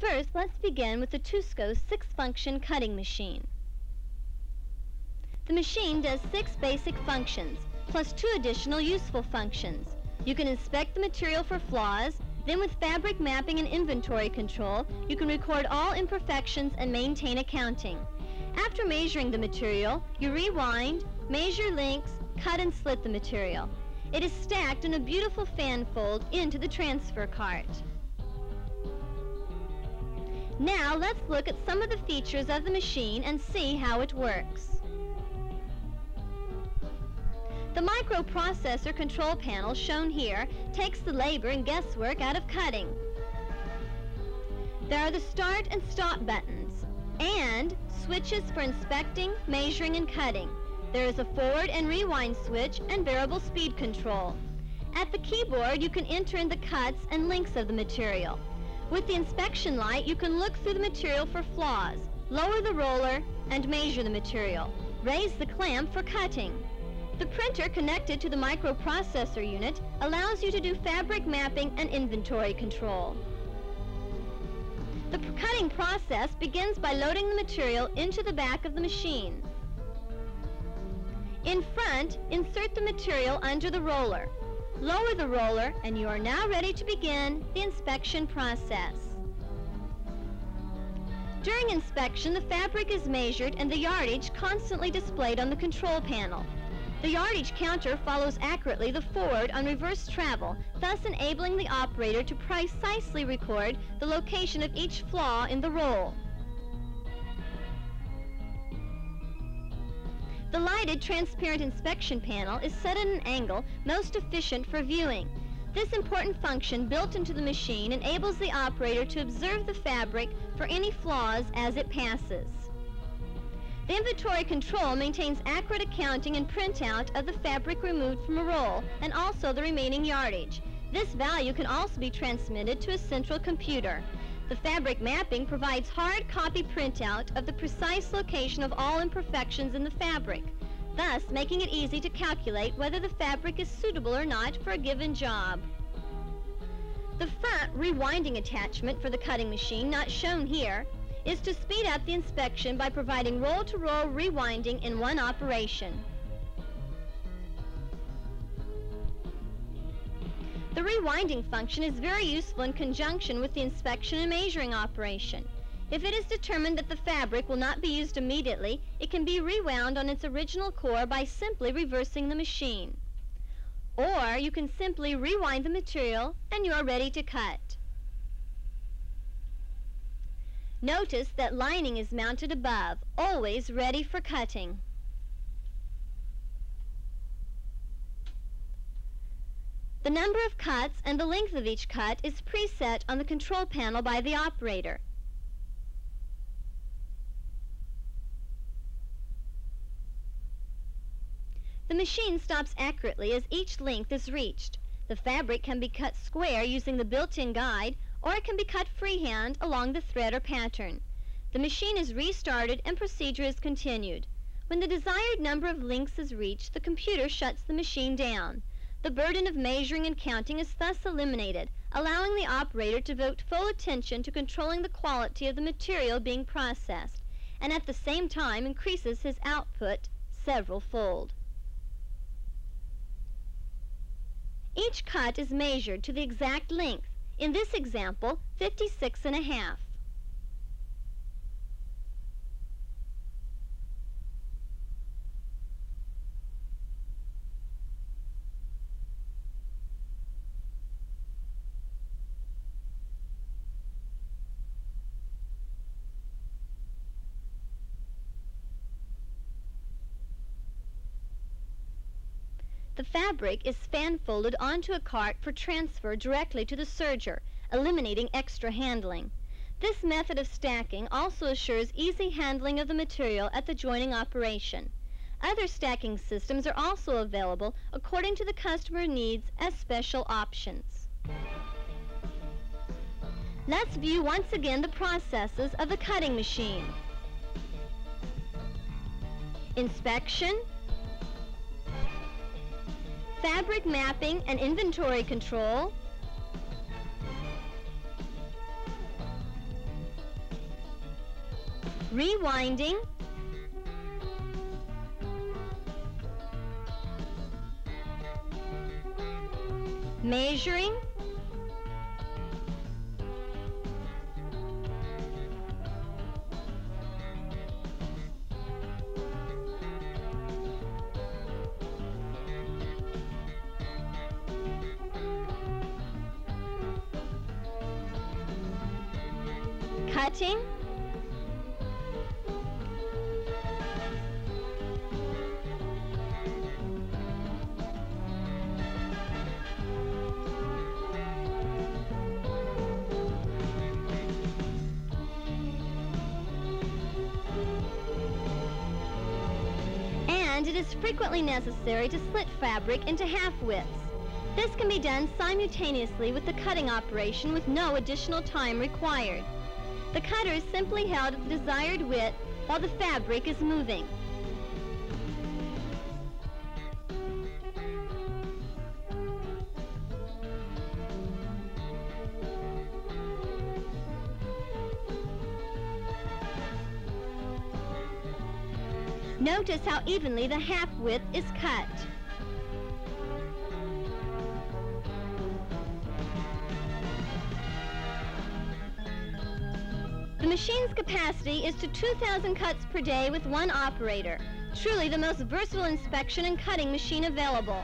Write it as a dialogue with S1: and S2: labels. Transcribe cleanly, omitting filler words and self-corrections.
S1: First, let's begin with the TUSCO 6-function cutting machine. The machine does 6 basic functions, plus 2 additional useful functions. You can inspect the material for flaws, then with fabric mapping and inventory control, you can record all imperfections and maintain accounting. After measuring the material, you rewind, measure links, cut and slit the material. It is stacked in a beautiful fan fold into the transfer cart. Now let's look at some of the features of the machine and see how it works. The microprocessor control panel shown here takes the labor and guesswork out of cutting. There are the start and stop buttons and switches for inspecting, measuring, and cutting. There is a forward and rewind switch and variable speed control. At the keyboard, you can enter in the cuts and links of the material. With the inspection light, you can look through the material for flaws, lower the roller, and measure the material. Raise the clamp for cutting. The printer connected to the microprocessor unit allows you to do fabric mapping and inventory control. The cutting process begins by loading the material into the back of the machine. In front, insert the material under the roller. Lower the roller, and you are now ready to begin the inspection process. During inspection, the fabric is measured and the yardage constantly displayed on the control panel. The yardage counter follows accurately the forward on reverse travel, thus enabling the operator to precisely record the location of each flaw in the roll. The lighted transparent inspection panel is set at an angle most efficient for viewing. This important function built into the machine enables the operator to observe the fabric for any flaws as it passes. The inventory control maintains accurate accounting and printout of the fabric removed from a roll and also the remaining yardage. This value can also be transmitted to a central computer. The fabric mapping provides hard copy printout of the precise location of all imperfections in the fabric, thus making it easy to calculate whether the fabric is suitable or not for a given job. The front rewinding attachment for the cutting machine, not shown here, is to speed up the inspection by providing roll-to-roll rewinding in one operation. The rewinding function is very useful in conjunction with the inspection and measuring operation. If it is determined that the fabric will not be used immediately, it can be rewound on its original core by simply reversing the machine. Or you can simply rewind the material and you are ready to cut. Notice that lining is mounted above, always ready for cutting. The number of cuts and the length of each cut is preset on the control panel by the operator. The machine stops accurately as each length is reached. The fabric can be cut square using the built-in guide, or it can be cut freehand along the thread or pattern. The machine is restarted and procedure is continued. When the desired number of links is reached, the computer shuts the machine down. The burden of measuring and counting is thus eliminated, allowing the operator to devote full attention to controlling the quality of the material being processed, and at the same time increases his output several-fold. Each cut is measured to the exact length. In this example, 56.5. The fabric is fan-folded onto a cart for transfer directly to the serger, eliminating extra handling. This method of stacking also assures easy handling of the material at the joining operation. Other stacking systems are also available according to the customer needs as special options. Let's view once again the processes of the cutting machine. Inspection, fabric mapping and inventory control, rewinding, measuring, cutting, and it is frequently necessary to split fabric into half widths. This can be done simultaneously with the cutting operation with no additional time required. The cutter is simply held at the desired width while the fabric is moving. Notice how evenly the half width is cut. The machine's capacity is to 2,000 cuts per day with one operator. Truly the most versatile inspection and cutting machine available.